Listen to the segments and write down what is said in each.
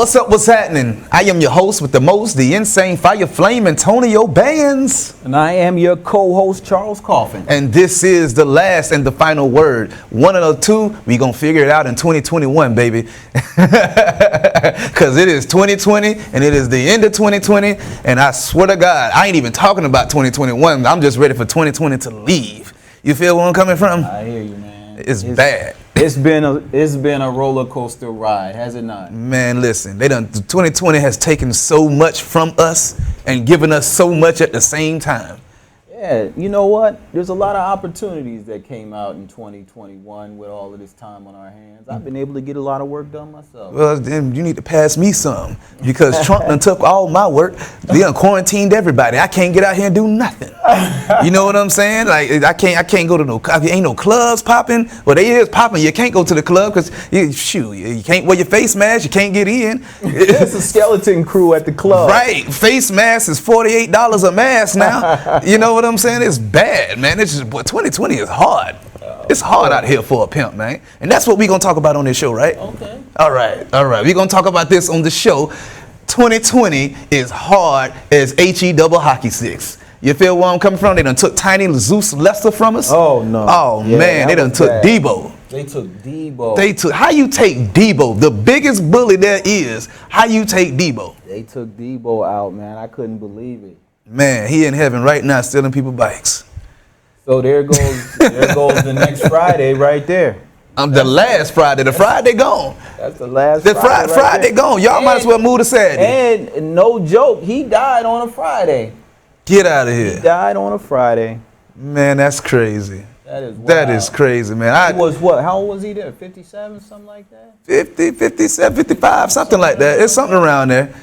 What's up? What's happening? I am your host with the most, the insane fire flame, Antonio Bandz. And I am your co-host, Charles Coffin. And this is the last and the final word. One of the two, we gonna figure it out in 2021, baby. Because it is 2020 and it is the end of 2020. And I swear to God, I ain't even talking about 2021. I'm just ready for 2020 to leave. You feel where I'm coming from? I hear you, man. It's bad. It's been a roller coaster ride, has it not? Man, listen, 2020 has taken so much from us and given us so much at the same time. Yeah, you know what? There's a lot of opportunities that came out in 2021 with all of this time on our hands. I've been able to get a lot of work done myself. Well, then you need to pass me some because Trump done took all my work. They done quarantined everybody. I can't get out here and do nothing. You know what I'm saying? Like I can't go to ain't no clubs popping. Well, they is popping. You can't go to the club because you can't wear your face mask. You can't get in. It's a skeleton crew at the club. Right. Face mask is $48 a mask now. You know what I'm saying? It's bad, man. It's just, boy, 2020 is hard. It's hard out here for a pimp, man. And that's what we're going to talk about on this show, right? Okay. All right. We're going to talk about this on the show. 2020 is hard as HE double hockey sticks. You feel where I'm coming from? They done took Tiny Zeus Lester from us. Oh, no. Oh, yeah, man. They done took Debo. They took Debo. How you take Debo, the biggest bully there is, how you take Debo? They took Debo out, man. I couldn't believe it. Man, he in heaven right now stealing people bikes. So there goes the next Friday right there. The last Friday. The Friday gone. That's the last Friday gone. Y'all might as well move to Saturday. And no joke, he died on a Friday. Get out of here. He died on a Friday. Man, that's crazy. That is wild. That is crazy, man. He was what? How old was he there? 57, something like that? 50, 57, 55, something like that. It's something around there.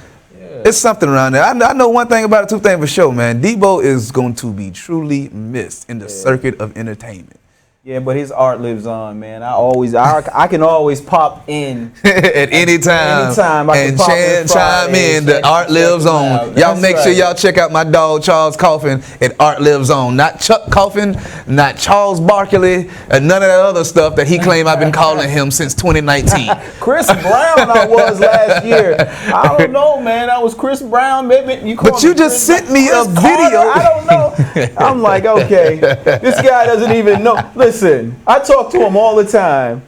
It's something around there. I know one thing about it, two things for sure, man. Debo is going to be truly missed in the circuit of entertainment. Yeah, but his art lives on, man. I can always pop in at any time and chime in. The art lives on. Y'all make sure y'all check out my dog Charles Coffin at Art Lives On. Not Chuck Coffin, not Charles Barkley, and none of that other stuff that he claimed I've been calling him since 2019. Chris Brown I was last year. I don't know, man. I was Chris Brown. Maybe you but you just sent me a video. I don't know. I'm like, okay, this guy doesn't even know. Listen, I talk to him all the time,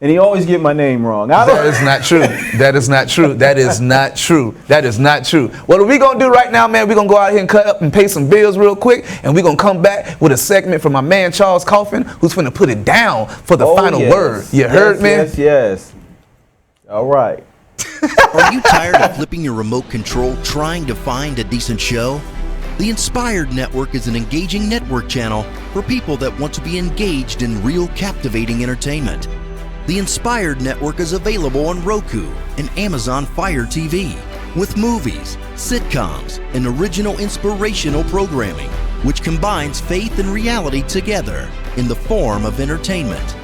and he always get my name wrong. That is not true. That is not true. That is not true. That is not true. What we're going to do right now, man, we're going to go out here and cut up and pay some bills real quick, and we're going to come back with a segment from my man Charles Coffin, who's going to put it down for the final word. You heard me? Yes. All right. Are you tired of flipping your remote control trying to find a decent show? The Inspired Network is an engaging network channel for people that want to be engaged in real captivating entertainment. The Inspired Network is available on Roku and Amazon Fire TV with movies, sitcoms, and original inspirational programming, which combines faith and reality together in the form of entertainment.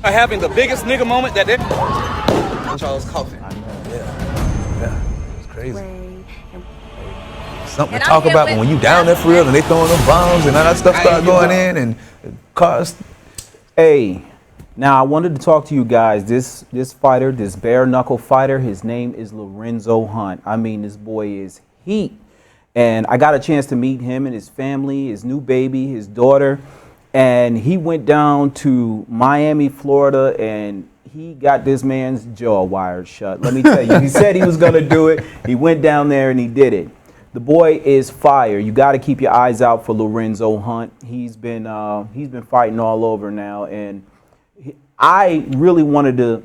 Having the biggest nigga moment that they... Charles Coffin. Yeah. It's crazy. Something to talk about when you down there for real and they throwing them bombs and all that stuff start going in and cars. Hey, now I wanted to talk to you guys. This fighter, this bare knuckle fighter, his name is Lorenzo Hunt. I mean, this boy is heat. And I got a chance to meet him and his family, his new baby, his daughter. And he went down to Miami, Florida, and he got this man's jaw wired shut. Let me tell you, he said he was going to do it. He went down there and he did it. The boy is fire. You got to keep your eyes out for Lorenzo Hunt. He's been fighting all over now, and I really wanted to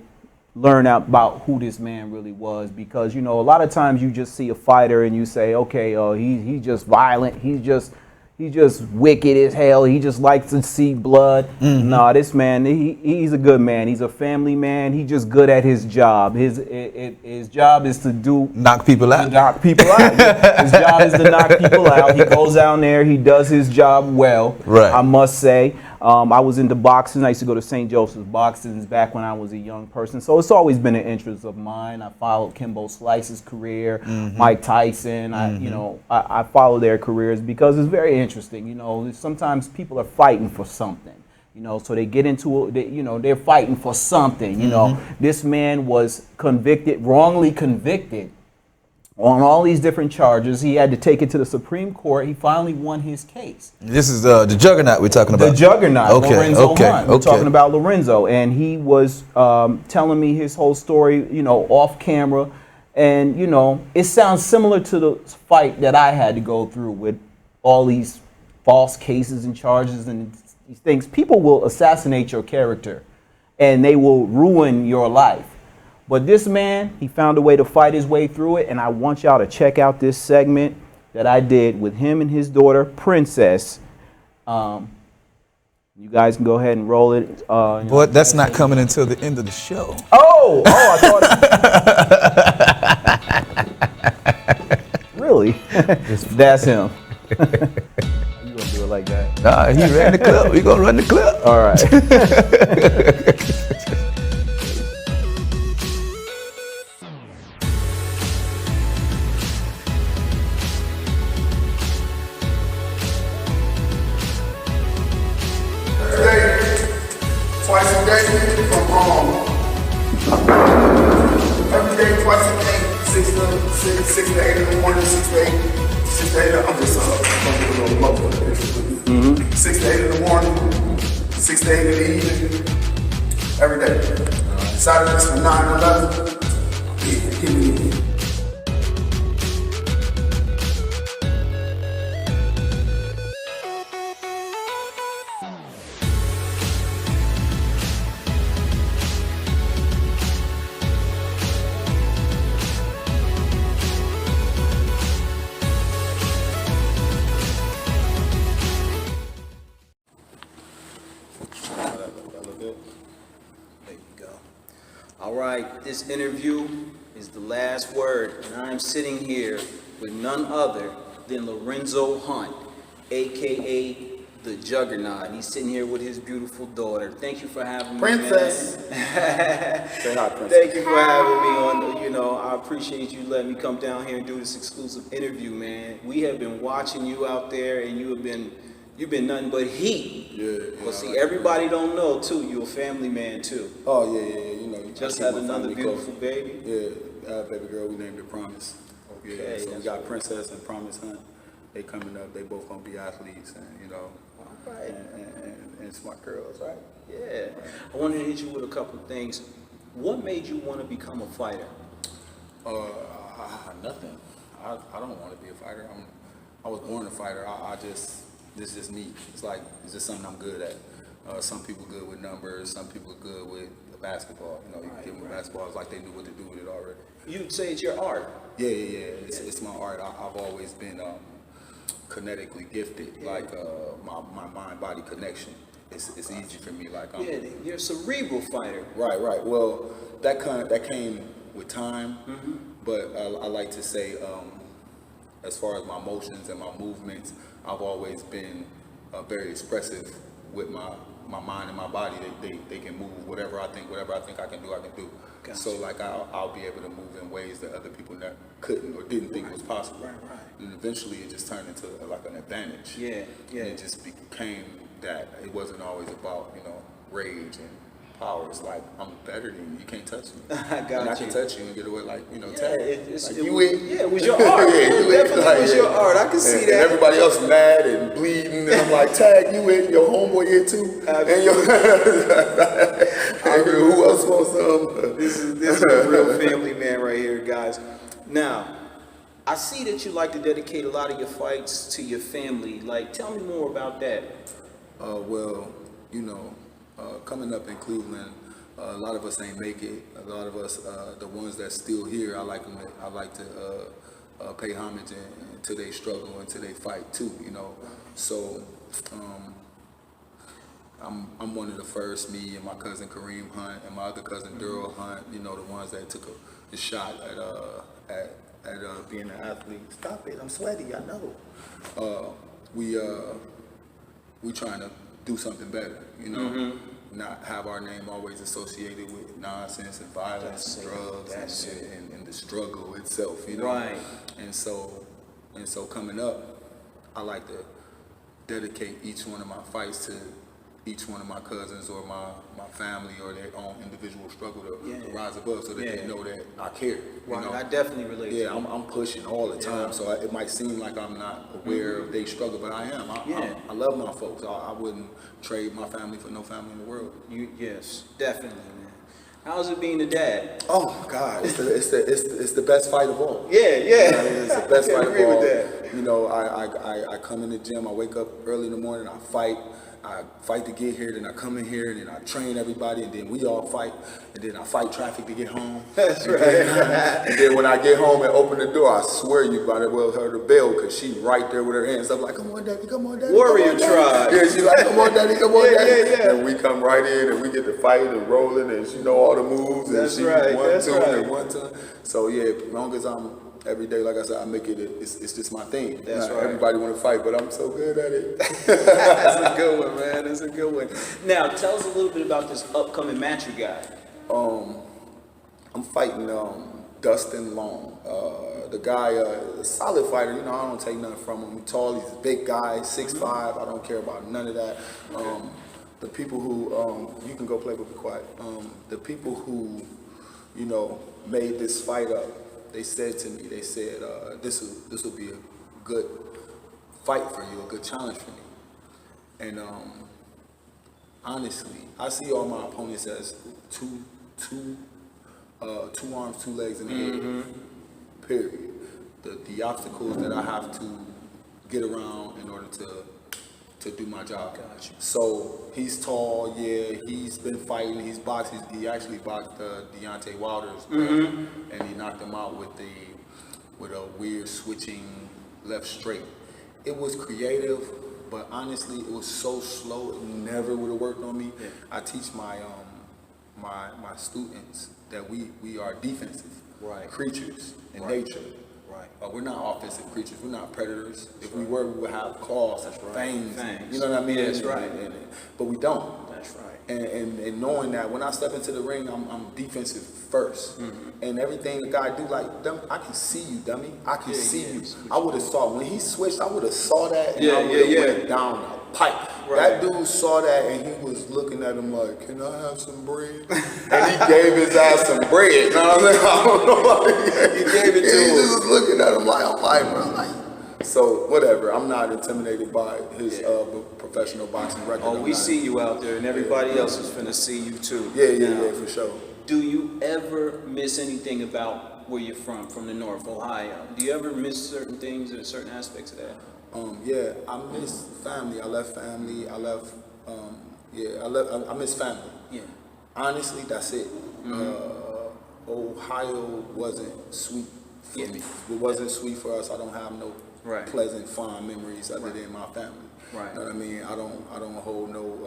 learn out about who this man really was, because you know a lot of times you just see a fighter and you say, okay, he's just violent. He's just He's just wicked as hell. He just likes to see blood. Nah, this man, he's a good man. He's a family man. He's just good at his job. His job is to knock people out. Knock people out. His job is to knock people out. He goes down there. He does his job well. Right. I must say. I was into boxing. I used to go to St. Joseph's Boxing back when I was a young person. So it's always been an interest of mine. I followed Kimbo Slice's career, Mike Tyson. I follow their careers because it's very interesting. You know, sometimes people are fighting for something. You know, so they get into it. They're fighting for something. You know, this man was convicted, wrongly convicted, on all these different charges. He had to take it to the Supreme Court. He finally won his case. This is the juggernaut we're talking about. The juggernaut, Lorenzo Hunt. We're talking okay. about Lorenzo. And he was telling me his whole story, off camera. And, it sounds similar to the fight that I had to go through with all these false cases and charges and these things. People will assassinate your character and they will ruin your life. But this man, he found a way to fight his way through it, and I want y'all to check out this segment that I did with him and his daughter, Princess. You guys can go ahead and roll it. Boy, that's not coming until the end of the show. Oh, I thought. Really? That's him. You gonna do it like that? Nah, he ran the clip. We gonna run the clip. All right. Twice a day from home. Every day, twice a day, 6 to 8 in the morning, 6 to 8. 6 to 8, I'm just a little low for this. 6 to 8 in the morning, 6 to 8 in the evening, every day. Saturdays from 9 to 11. All right, this interview is the last word, and I'm sitting here with none other than Lorenzo Hunt, aka the Juggernaut. He's sitting here with his beautiful daughter. Thank you for having me, Princess. Say hi, Princess. Thank you for having me on. I appreciate you letting me come down here and do this exclusive interview, man. We have been watching you out there, and you've been nothing but heat. Yeah. Well, see, everybody don't know too. You're a family man too. Oh, yeah. You just had another beautiful baby. Yeah, baby girl, we named her Promise. Okay. Yeah, so we got Princess and Promise Hunt. They coming up. They both gonna be athletes, and right. and smart girls, right? Yeah. I wanted to hit you with a couple of things. What made you want to become a fighter? Nothing. I don't want to be a fighter. I was born a fighter. This is just me. It's just something I'm good at. Some people good with numbers. Some people good with basketball. You can give them basketball. It's like they knew what to do with it already. You'd say it's your art. Yeah. It's my art. I've always been kinetically gifted. Like my mind-body connection. It's easy for me. Like you're a cerebral fighter. Right. Well, that came with time. But I like to say, as far as my emotions and my movements, I've always been very expressive with my mind and my body. They can move whatever I think I can do. Gotcha. So I'll be able to move in ways that other people couldn't or didn't think was possible. Right. And eventually it just turned into an advantage. Yeah. And it just became that it wasn't always about rage and power. It's like, I'm better than you. You can't touch me. I got and I you. can touch you and get away tag. It It was your art. It definitely was your art. I can see that. And everybody else mad and bleeding, and I'm like, tag you in, your homeboy here too. And who else wants some? This is a real family man right here, guys. Now, I see that you like to dedicate a lot of your fights to your family. Tell me more about that. Coming up in Cleveland, a lot of us ain't make it. A lot of us, the ones that's still here, I like to pay homage and to their struggle and to their fight too, you know. So I'm one of the first, me and my cousin Kareem Hunt and my other cousin Daryl Hunt, you know, the ones that took the shot at being an athlete. Stop it, I'm sweaty, I know. We trying to do something better, you know, not have our name always associated with nonsense and violence and drugs and the struggle itself, you know. Right. And so coming up, I like to dedicate each one of my fights to each one of my cousins or my family or their own individual struggle to rise above, so that they know that I care. Right, you know? I definitely relate to Yeah, you. I'm pushing all the time, so it might seem like I'm not aware of their struggle, but I am. I love my folks. I wouldn't trade my family for no family in the world. Yes, definitely, man. How's it being a dad? Oh God, it's the best fight of all. Yeah. It's the best fight of agree all. with that. You know, I come in the gym, I wake up early in the morning, I fight to get here, then I come in here, and then I train everybody, and then we all fight, and then I fight traffic to get home. That's right. And then when I get home and open the door, I swear you might as well heard the bell, because she right there with her hands up like, come on, daddy, come on, daddy. Warrior come on, daddy. tribe. Yeah, she like, come on, daddy, come on, daddy. Yeah. And we come right in, and we get to fight and rolling, and she know all the moves, and That's she right. one, two, and one, two. So yeah, as long as I'm every day, like I said, I make it's just my thing. That's right. Everybody want to fight, but I'm so good at it. That's a good one, man. That's a good one. Now, tell us a little bit about this upcoming match you got. I'm fighting Dustin Long. The guy, a solid fighter. You know, I don't take nothing from him. He's tall. He's a big guy, 6'5". I don't care about none of that. The people who you can go play with, be quiet. The people who, you know, made this fight up. They said to me, this will be a good fight for you, a good challenge for me. And honestly, I see all my opponents as two arms, two legs in the head. Period. The obstacles that I have to get around in order to do my job. Gotcha. So he's tall, yeah. He's been fighting. He's boxed. He actually boxed Deontay Wilder's brother, and he knocked him out with a weird switching left straight. It was creative, but honestly, it was so slow. It never would have worked on me. Yeah. I teach my students that we are defensive creatures in nature. Right. We're not offensive creatures. We're not predators. If we were, we would have claws, fangs. You know what I mean? That's right. But we don't. That's right. And knowing that when I step into the ring, I'm defensive first. And everything the guy do, like, I can see you, dummy. I can see you. I would have saw when he switched. I would have saw that, and I would have went down a pipe. That dude saw that, and he was looking at him like, "Can I have some bread?" And he gave his ass some bread. You know what I'm saying? I don't know. He gave it to him. He just was looking at him like, I'm like. So whatever. I'm not intimidated by his professional boxing record. Oh, we see you out there, and everybody else is finna see you too. Yeah, for sure. Do you ever miss anything about where you're from the North, Ohio? Do you ever miss certain things or certain aspects of that? Yeah, I miss family. I left family. I miss family. Yeah. Honestly, that's it. Ohio wasn't sweet for me. It wasn't sweet for us. I don't have no pleasant, fond memories other than my family. Right. You know what I mean? I don't hold no,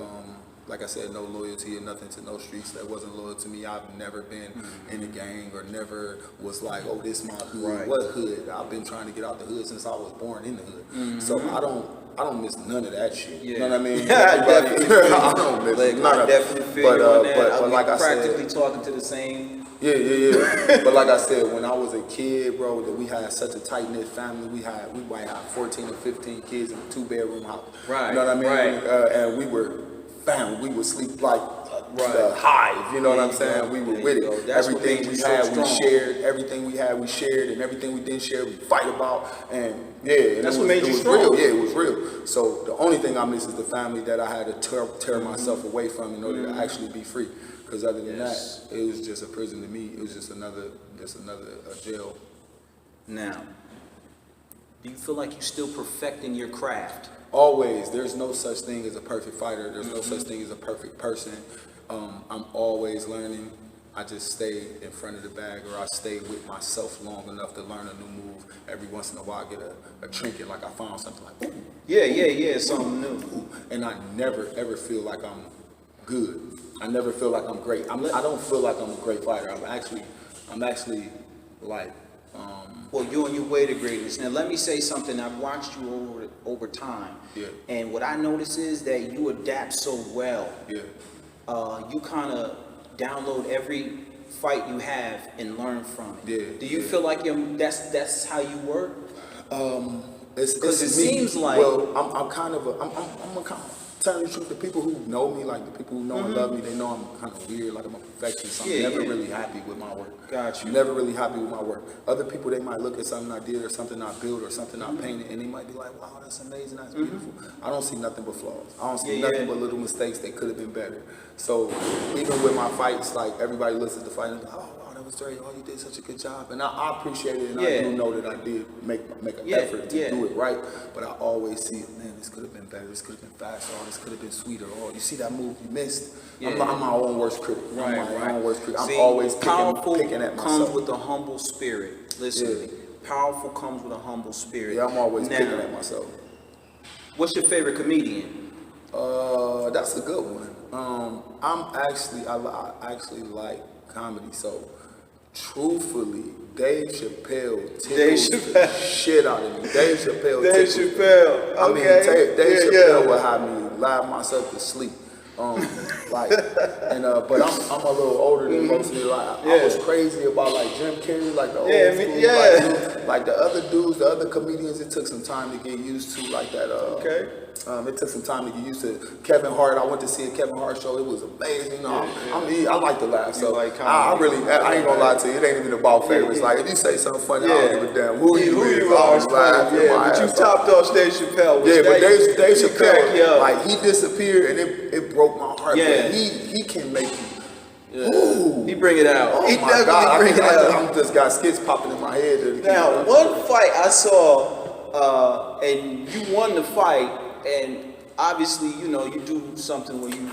like I said, no loyalty or nothing to no streets that wasn't loyal to me. I've never been in a gang or never was like, oh, this my hood. What hood? I've been trying to get out the hood since I was born in the hood. So I don't miss none of that shit. You know what I mean? I don't miss none of it. But like I said, practically talking to the same. Yeah. But like I said, when I was a kid, bro, that we had such a tight-knit family. We might have 14 or 15 kids in a 2-bedroom house. Right. You know what I mean? And we were family. We would sleep like the hive. You know what I'm saying? We were with it. Everything we had, we shared. Everything we had, we shared. And everything we didn't share, we fight about. And and that's what made you strong. Real. Yeah, it was real. So the only thing I miss is the family that I had to tear myself away from in order to actually be free. Because other than that, it was just a prison to me. It was just another jail. Now, do you feel like you're still perfecting your craft? Always. There's no such thing as a perfect fighter. There's no such thing as a perfect person. I'm always learning. I just stay in front of the bag, or I stay with myself long enough to learn a new move. Every once in a while, I get a trinket, like I found something like, ooh. Yeah, something new. Ooh. And I never, ever feel like I'm good. I never feel like I'm great. I don't feel like I'm a great fighter. I'm actually like, well, you're on your way to greatness. Now, let me say something. I've watched you over time. Yeah. And what I notice is that you adapt so well. Yeah. You kind of download every fight you have and learn from it. Yeah. Do you feel like that's how you work? Because it seems like, well, I'm kind of telling the truth. The people who know me, like the people who know and love me, they know I'm kind of weird, like I'm a perfectionist. I'm never really happy with my work. Got you. I'm never really happy with my work. Other people, they might look at something I did or something I built or something I painted, and they might be like, wow, that's amazing, that's beautiful. I don't see nothing but flaws. I don't see nothing but little mistakes that could have been better. So even with my fights, like everybody looks at the fight and like, oh, wow, that was great. Oh, you did such a good job. And I appreciate it, and I do know that I did make an effort to do it right. But I always see it, man, this could have been better. This could have been faster. Oh, this could have been sweeter. Oh, you see that move you missed. I'm my own worst critic. Right. I'm always powerful picking at myself. comes with a humble spirit. Listen to me. Powerful comes with a humble spirit. Yeah, I'm always picking at myself. What's your favorite comedian? That's a good one. I actually like comedy. So, truthfully, Dave Chappelle tickles the shit out of me. Dave Chappelle. Dave Chappelle. Okay. Dave Chappelle will have me laugh myself to sleep. But I'm a little older than most of you. Like I was crazy about like Jim Carrey, like the old school, like the other dudes, the other comedians. It took some time to get used to, like that. It took some time to get used to Kevin Hart. I went to see a Kevin Hart show. It was amazing. I like to laugh, so I ain't gonna lie to you. It ain't even about favorites. Like if you say something funny, I don't give a damn who you are. But you topped off Dave Chappelle. But Dave Chappelle, like he disappeared and it broke my heart. Yeah. But he can make you. Ooh. He bring it out. Oh he my definitely God. bring it out. I'm just got skits popping in my head. Now, one fight I saw, and you won the fight, and obviously, you know, you do something where you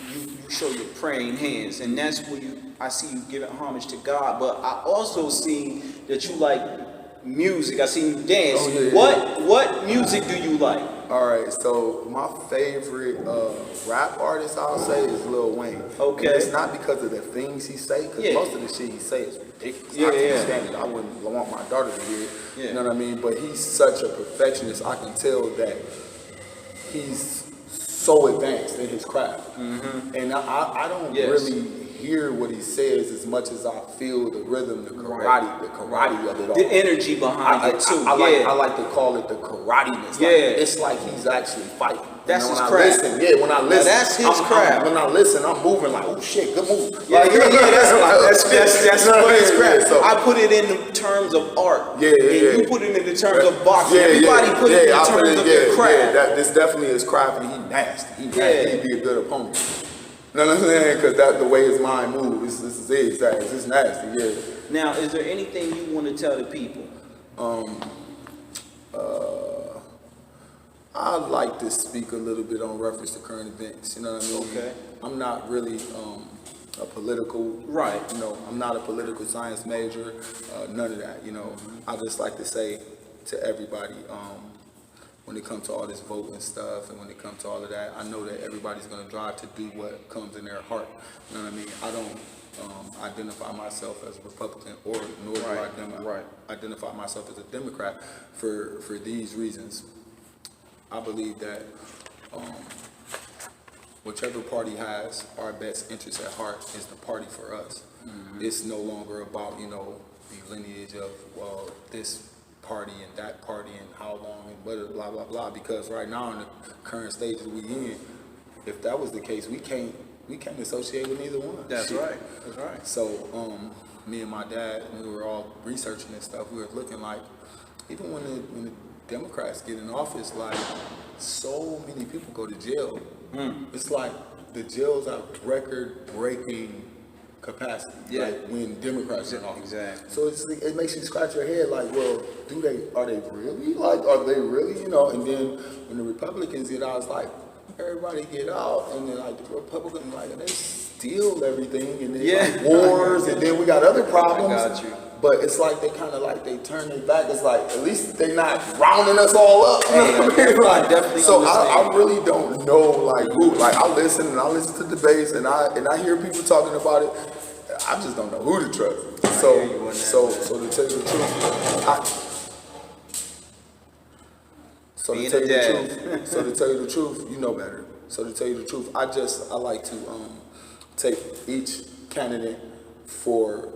show your praying hands, and that's where I see you giving homage to God. But I also see that you like music. I see you dance. What music do you like? All right, so my favorite rap artist, I'll say, is Lil Wayne. Okay. And it's not because of the things he say, because most of the shit he say is ridiculous. I can't stand it. I wouldn't want my daughter to hear it. You know what I mean? But he's such a perfectionist. I can tell that he's so advanced in his craft. And I don't really hear what he says as much as I feel the rhythm, the karate of it all. The energy behind it too. I like to call it the karateness. Like, it's like he's actually fighting. That's his craft. When I listen, that's his craft. When I listen, I'm moving like, oh shit, good move. That's his craft. So I put it in the terms of art. And you put it in the terms of boxing. Everybody put it in the terms of their craft. This definitely is craft, and he nasty. He'd be a good opponent. You know what I'm saying? Because that's the way his mind moves. This is it. It's nasty. Now, is there anything you want to tell the people? I'd like to speak a little bit on reference to current events. You know what I mean? Okay. I'm not really a political. Right. You know, I'm not a political science major. None of that. You know, I just like to say to everybody, when it comes to all this voting stuff and when it comes to all of that, I know that everybody's going to drive to do what comes in their heart. You know what I mean? I don't identify myself as a Republican nor do I identify myself as a Democrat for these reasons. I believe that whichever party has our best interests at heart is the party for us. It's no longer about, the lineage of, this party and that party and how long and blah, blah, blah. Because right now in the current stage that we in, if that was the case, we can't associate with neither one. That's right. So me and my dad, we were all researching this stuff. We were looking like, even when the Democrats get in office, like so many people go to jail. It's like the jails have record-breaking capacity. Like when Democrats are in office. Exactly. So it makes you scratch your head, like, well, are they really? Like, are they really? And then when the Republicans get out, it's like everybody get out, and then like the Republicans, like, and they steal everything, and then like wars, and then we got other problems. I got you. But it's like they kind of like they turn their back. It's like at least they're not rounding us all up. You know what I mean? Like, definitely. So I really don't know like who. Like I listen to debates and I hear people talking about it. I just don't know who to trust. So to tell you the truth, to tell you the truth, you know better. So to tell you the truth, I like to take each candidate for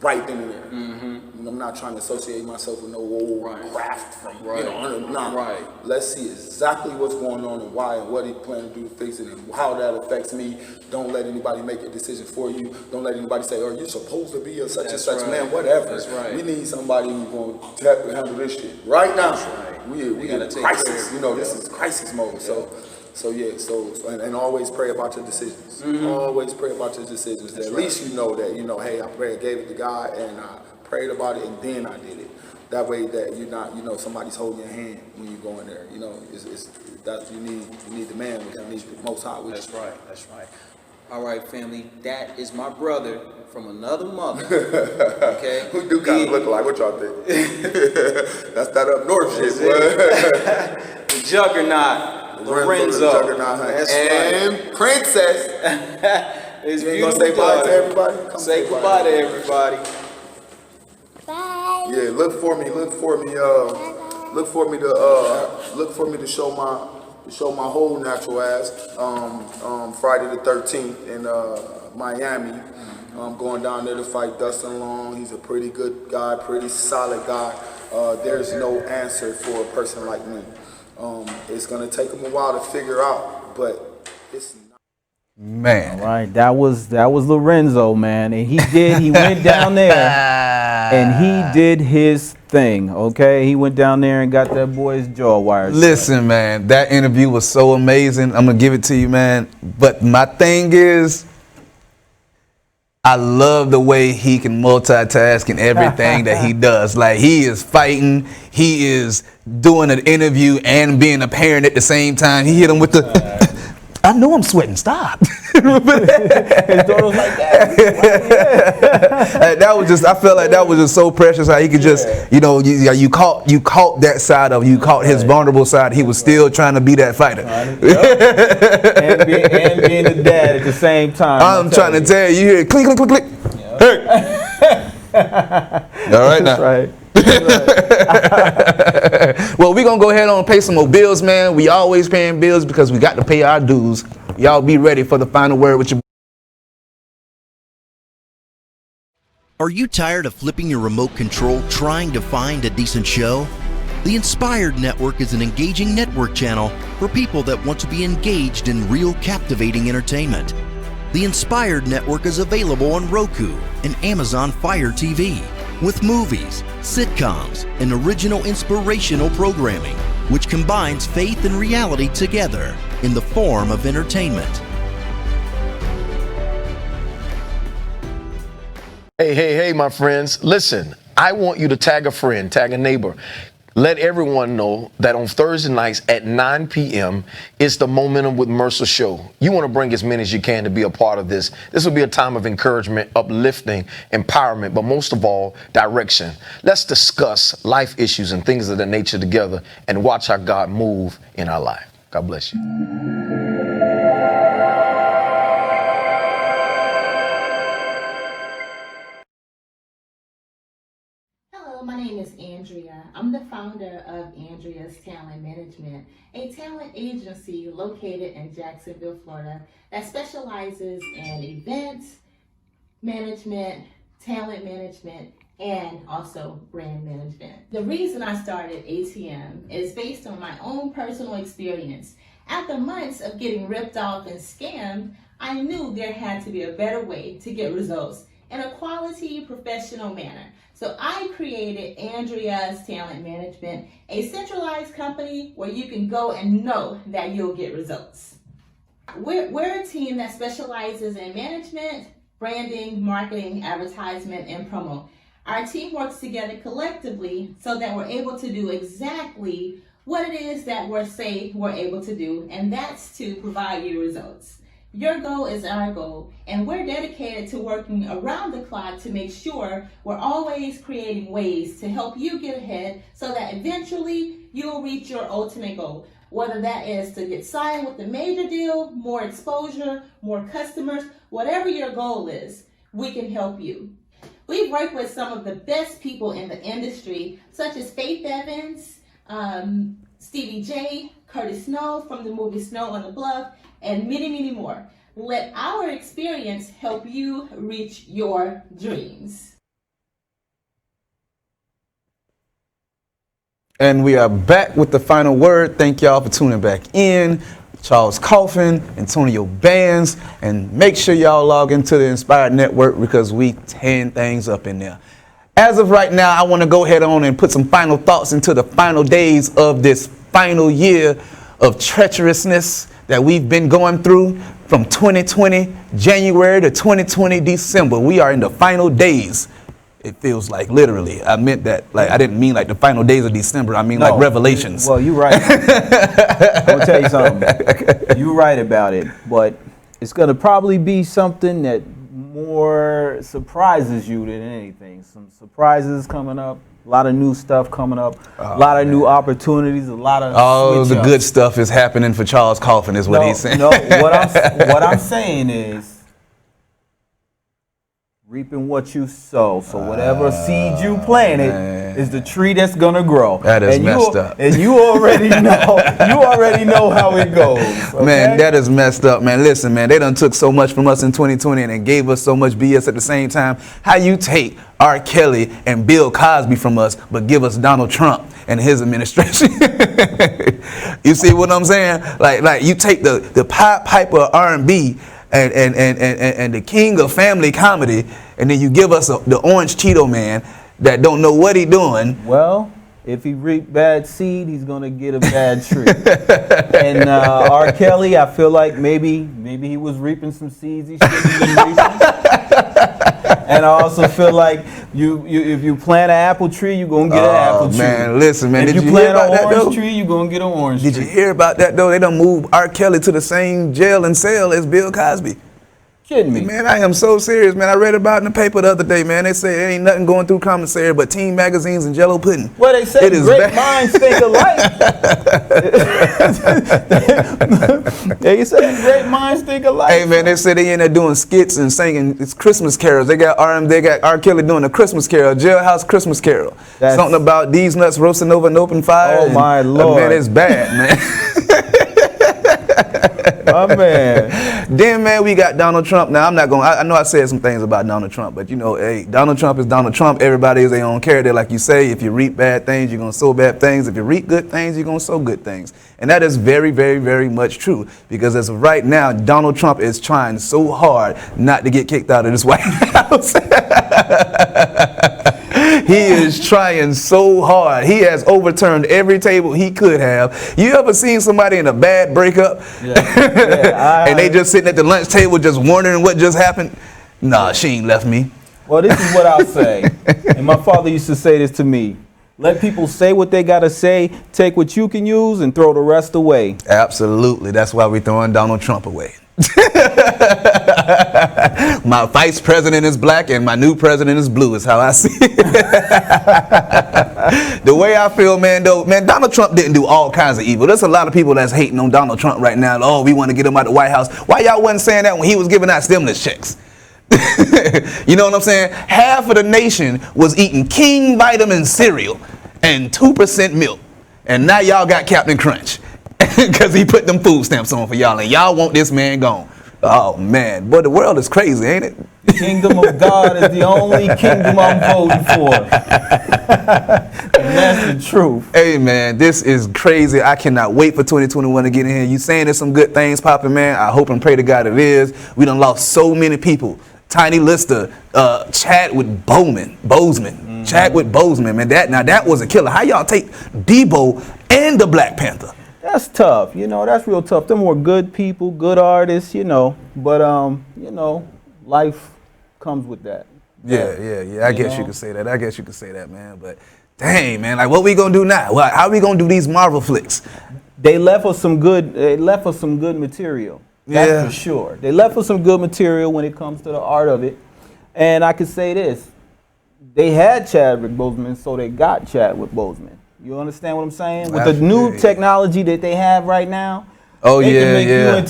right then and there. Mm-hmm. I'm not trying to associate myself with no old craft from Right. Let's see exactly what's going on and why and what he planning to do to fix it and how that affects me. Don't let anybody make a decision for you. Don't let anybody say, "Oh, you're supposed to be a such and such man." Whatever. That's right. We need somebody who's going to handle this shit right now. That's right. We in a crisis. This is crisis mode. Yeah. So always pray about your decisions. Mm-hmm. Always pray about your decisions. At least you know that, hey, I gave it to God and I prayed about it and then I did it. That way that you're not, somebody's holding your hand when you go in there. It's that you need the man, which you need the Most High. That's right. All right, family. That is my brother from another mother. Okay. Who do kind of look like? What y'all think? That's that up north shit. The Juggernaut. Lorenzo. That's and Princess. It's you ain't gonna say bye to everybody? Say goodbye to everybody. Bye. Yeah, look for me to show my whole natural ass. Friday the 13th in Miami. I'm going down there to fight Dustin Long. He's a pretty good guy, pretty solid guy. There's no answer for a person like me. It's gonna take him a while to figure out, but it's not. Man. All right, that was Lorenzo, man, and he went down there and he did his thing. Okay, he went down there and got that boy's jaw wired. Listen, man, that interview was so amazing. I'm gonna give it to you, man. But my thing is, I love the way he can multitask in everything that he does. Like, he is fighting, he is doing an interview and being a parent at the same time. He hit him with the, I know I'm sweating, stop. His daughter was like that. That was just, I felt like that was just so precious how he could just, you caught that side of, you caught his vulnerable side. He was still trying to be that fighter. and being the dad at the same time. I'm trying to tell you, you hear click, click, click, click. Yep. Hey. All right now. That's right. Well, we're going to go ahead and pay some more bills, man. We always paying bills because we got to pay our dues. Y'all be ready for the final word with your... Are you tired of flipping your remote control trying to find a decent show? The Inspired Network is an engaging network channel for people that want to be engaged in real captivating entertainment. The Inspired Network is available on Roku and Amazon Fire TV with movies, sitcoms, and original inspirational programming, which combines faith and reality together in the form of entertainment. Hey, my friends. Listen, I want you to tag a friend, tag a neighbor. Let everyone know that on Thursday nights at 9 p.m. it's the Momentum with Mercer show. You want to bring as many as you can to be a part of this. This will be a time of encouragement, uplifting, empowerment, but most of all, direction. Let's discuss life issues and things of that nature together and watch how God move in our life. God bless you. My name is Andrea. I'm the founder of Andrea's Talent Management, a talent agency located in Jacksonville, Florida, that specializes in events management, talent management, and also brand management. The reason I started ATM is based on my own personal experience. After months of getting ripped off and scammed, I knew there had to be a better way to get results in a quality, professional manner. So I created Andrea's Talent Management, a centralized company where you can go and know that you'll get results. We're a team that specializes in management, branding, marketing, advertisement, and promo. Our team works together collectively so that we're able to do exactly what it is that we're able to do, and that's to provide you results. Your goal is our goal, and we're dedicated to working around the clock to make sure we're always creating ways to help you get ahead so that eventually you'll reach your ultimate goal. Whether that is to get signed with a major deal, more exposure, more customers, whatever your goal is, we can help you. We've worked with some of the best people in the industry, such as Faith Evans, Stevie J, Curtis Snow from the movie Snow on the Bluff, and many, many more. Let our experience help you reach your dreams. And we are back with the final word. Thank y'all for tuning back in. Charles Coffin, Antonio Bandz, and make sure y'all log into the Inspired Network because we tearing things up in there. As of right now, I want to go ahead on and put some final thoughts into the final days of this final year of treacherousness that we've been going through from 2020 January to 2020 December. We are in the final days. It feels like literally. I meant that. Like I didn't mean like the final days of December. I mean like Revelations. Well, you're right. I'm gonna tell you something. You're right about it, but it's gonna probably be something that more surprises you than anything. Some surprises coming up. A lot of new stuff coming up. A lot of new opportunities. A lot of all the good stuff is happening for Charles Coffin, is what he's saying. No, what I'm saying is reaping what you sow. So whatever seed you planted is the tree that's gonna grow. That is messed up. And you already know. You already know how it goes. Okay? Man, that is messed up, man. Listen, man, they done took so much from us in 2020 and then gave us so much BS at the same time. How you take R. Kelly and Bill Cosby from us, but give us Donald Trump and his administration? You see what I'm saying? Like you take the Pied Piper of R&B and the king of family comedy, and then you give us the Orange Cheeto man that don't know what he doing. Well, if he reap bad seed, he's gonna get a bad tree. And R. Kelly, I feel like maybe he was reaping some seeds he shouldn't have been reaping. And I also feel like if you plant an apple tree, you're gonna get an apple tree. Man, listen, man. If you plant an orange tree, you're gonna get an orange tree. Did you hear about that though? They done moved R. Kelly to the same jail and cell as Bill Cosby. Kidding me? Man, I am so serious, man. I read about it in the paper the other day, man. They say there ain't nothing going through commissary but teen magazines and Jello pudding. Well, they say great minds think alike. They say great minds think alike. Hey, man, they say they in there doing skits and singing it's Christmas carols. They got R. Kelly doing a Christmas carol, Jailhouse Christmas carol. Something about these nuts roasting over an open fire. Oh, my Lord. Man, it's bad, man. My man. Then, man, we got Donald Trump. Now, I know I said some things about Donald Trump, but, you know, hey, Donald Trump is Donald Trump. Everybody is their own character. Like you say, if you reap bad things, you're going to sow bad things. If you reap good things, you're going to sow good things. And that is very, very, very much true. Because as of right now, Donald Trump is trying so hard not to get kicked out of this White House. He is trying so hard. He has overturned every table he could have. You ever seen somebody in a bad breakup? Yeah. And they just sitting at the lunch table just wondering what just happened? Nah, she ain't left me. Well, this is what I'll say. And my father used to say this to me. Let people say what they got to say, take what you can use, and throw the rest away. Absolutely. That's why we're throwing Donald Trump away. My vice president is black and my new president is blue is how I see it. The way I feel, man, Donald Trump didn't do all kinds of evil. There's a lot of people that's hating on Donald Trump right now. Oh, we want to get him out of the White House. Why y'all wasn't saying that when he was giving out stimulus checks? You know what I'm saying? Half of the nation was eating King Vitamin cereal and 2% milk. And now y'all got Captain Crunch. Because he put them food stamps on for y'all, and y'all want this man gone. Oh, man. Boy, the world is crazy, ain't it? The kingdom of God is the only kingdom I'm voting for. And that's the truth. Hey, man, this is crazy. I cannot wait for 2021 to get in here. You saying there's some good things popping, man. I hope and pray to God it is. We done lost so many people. Tiny Lister, Chadwick Boseman. Chadwick Boseman, man. That was a killer. How y'all take Debo and the Black Panther? That's tough, that's real tough. Them were good people, good artists, but life comes with that. Yeah. I guess you could say that. Man. But dang, man, like what we gonna do now? How we gonna do these Marvel flicks? They left us some good material. That's for sure. They left us some good material when it comes to the art of it. And I could say this. They had Chadwick Boseman, so they got Chadwick Boseman. You understand what I'm saying? With the new technology that they have right now, they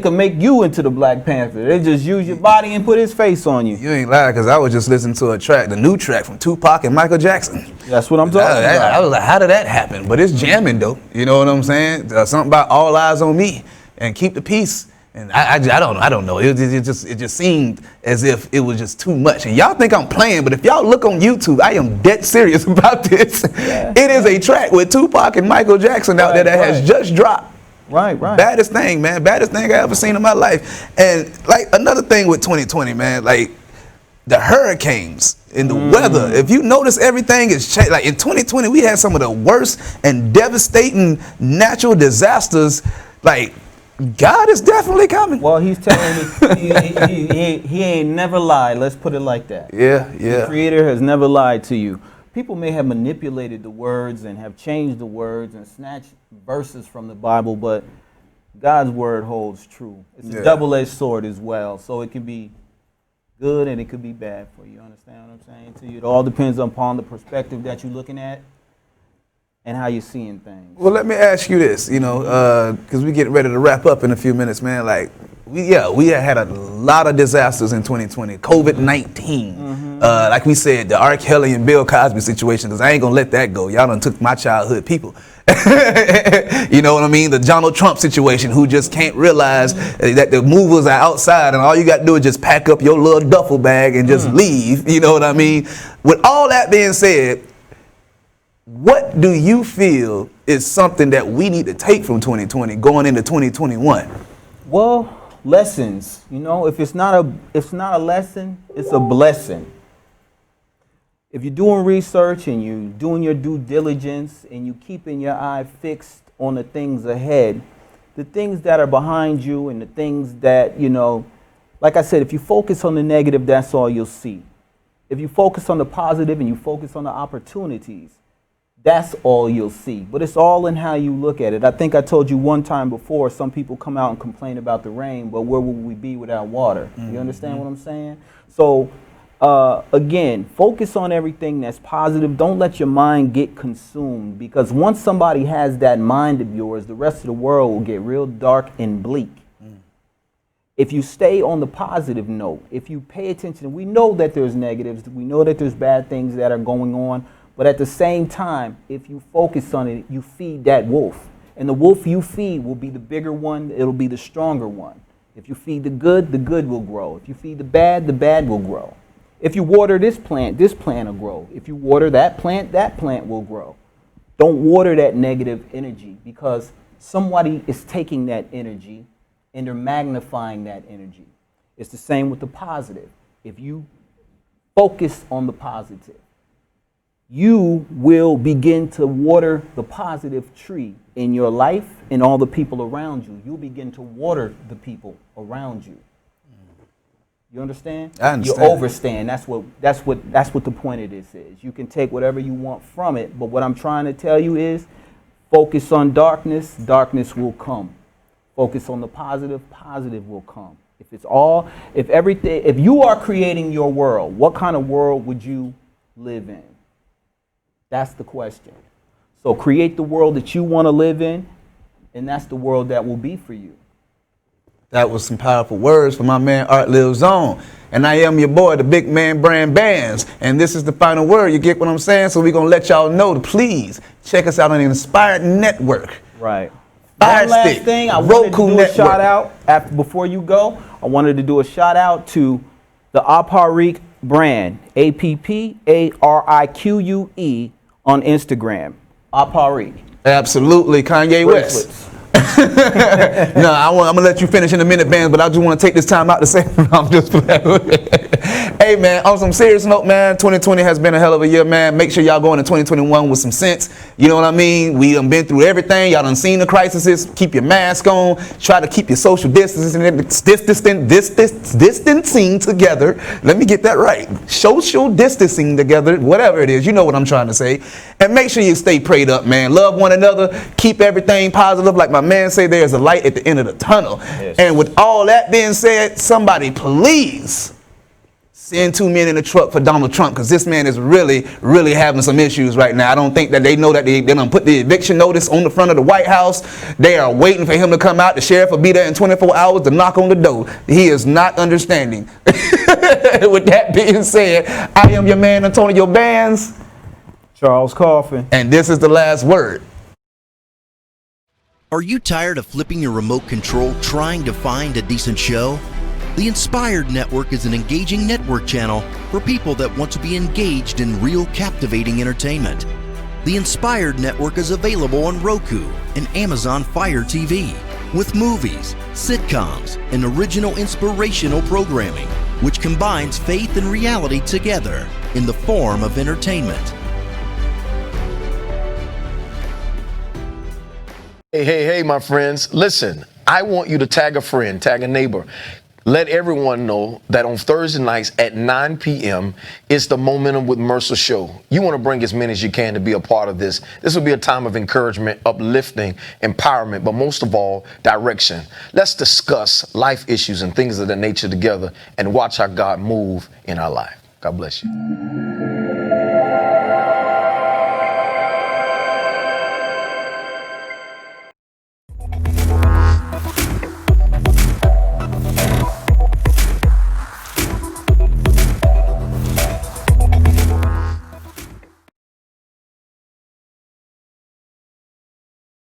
can make you into the Black Panther. They just use your body and put his face on you. You ain't lying, because I was just listening to a track, the new track from Tupac and Michael Jackson. That's what I'm talking about. I was like, how did that happen? But it's jamming, though. You know what I'm saying? Something about all eyes on me and keep the peace. And I don't know. It just seemed as if it was just too much. And y'all think I'm playing, but if y'all look on YouTube, I am dead serious about this. Yeah, it is a track with Tupac and Michael Jackson out there that has just dropped. Right. Baddest thing, man. Baddest thing I ever seen in my life. And like another thing with 2020, man, like the hurricanes and the weather. If you notice, everything is changed. Like in 2020, we had some of the worst and devastating natural disasters. Like, God is definitely coming. Well, he's telling me he ain't never lied. Let's put it like that. Yeah. The Creator has never lied to you. People may have manipulated the words and have changed the words and snatched verses from the Bible, but God's word holds true. It's a double-edged sword as well, so it can be good and it could be bad for you. Understand what I'm saying to you? It all depends upon the perspective that you're looking at and how you're seeing things. Well, let me ask you this, because we're getting ready to wrap up in a few minutes, man. Like, we had a lot of disasters in 2020. COVID-19, like we said, the R. Kelly and Bill Cosby situation, because I ain't gonna let that go. Y'all done took my childhood people. You know what I mean? The Donald Trump situation, who just can't realize that the movers are outside and all you got to do is just pack up your little duffel bag and just leave. You know what I mean? With all that being said, what do you feel is something that we need to take from 2020 going into 2021? Well, lessons. If it's not a lesson, it's a blessing. If you're doing research and you're doing your due diligence and you keeping your eye fixed on the things ahead, the things that are behind you and the things that, like I said, if you focus on the negative, that's all you'll see. If you focus on the positive and you focus on the opportunities, that's all you'll see. But it's all in how you look at it. I think I told you one time before, some people come out and complain about the rain, but where would we be without water? You understand what I'm saying? So, again, focus on everything that's positive. Don't let your mind get consumed, because once somebody has that mind of yours, the rest of the world will get real dark and bleak. If you stay on the positive note, if you pay attention, we know that there's negatives, we know that there's bad things that are going on, but at the same time, if you focus on it, you feed that wolf. And the wolf you feed will be the bigger one, it'll be the stronger one. If you feed the good will grow. If you feed the bad will grow. If you water this plant will grow. If you water that plant will grow. Don't water that negative energy, because somebody is taking that energy and they're magnifying that energy. It's the same with the positive. If you focus on the positive, you will begin to water the positive tree in your life and all the people around you. You'll begin to water the people around you. You understand? I understand. You overstand. That's what the point of this is. You can take whatever you want from it, but what I'm trying to tell you is focus on darkness, darkness will come. Focus on the positive, positive will come. If you are creating your world, what kind of world would you live in? That's the question. So create the world that you want to live in, and that's the world that will be for you. That was some powerful words from my man Art Lives On. And I am your boy, the big man brand Bandz. And this is the final word. You get what I'm saying? So we're going to let y'all know to please check us out on the Inspired Network. Right. Fire One last Stick, thing, I wanted to do Network. a shout out before you go. I wanted to do a shout out to the Aparique brand, APPARIQUE on Instagram. Aparique. Absolutely, Kanye West. No, I'm gonna let you finish in a minute, Bandz, but I just want to take this time out to say I'm just playing. Hey man, on some serious note, man, 2020 has been a hell of a year, man. Make sure y'all go into 2021 with some sense. You know what I mean? We done been through everything. Y'all done seen the crises. Keep your mask on. Try to keep your social distancing together. Let me get that right. Social distancing together, whatever it is. You know what I'm trying to say. And make sure you stay prayed up, man. Love one another. Keep everything positive, like my man say there's a light at the end of the tunnel. Yes. And with all that being said, somebody please send 2 men in the truck for Donald Trump, because this man is really, really having some issues right now. I don't think that they know that they done put the eviction notice on the front of the White House. They are waiting for him to come out. The sheriff will be there in 24 hours to knock on the door. He is not understanding. With that being said, I am your man, Antonio Bandz. Charles Coffin. And this is the last word. Are you tired of flipping your remote control trying to find a decent show? The Inspired Network is an engaging network channel for people that want to be engaged in real captivating entertainment. The Inspired Network is available on Roku and Amazon Fire TV with movies, sitcoms, and original inspirational programming, which combines faith and reality together in the form of entertainment. Hey, my friends, listen, I want you to tag a friend, tag a neighbor. Let everyone know that on Thursday nights at 9 p.m. it's the Momentum with Mercer show. You want to bring as many as you can to be a part of this. This will be a time of encouragement, uplifting, empowerment, but most of all, direction. Let's discuss life issues and things of that nature together and watch how God move in our life. God bless you.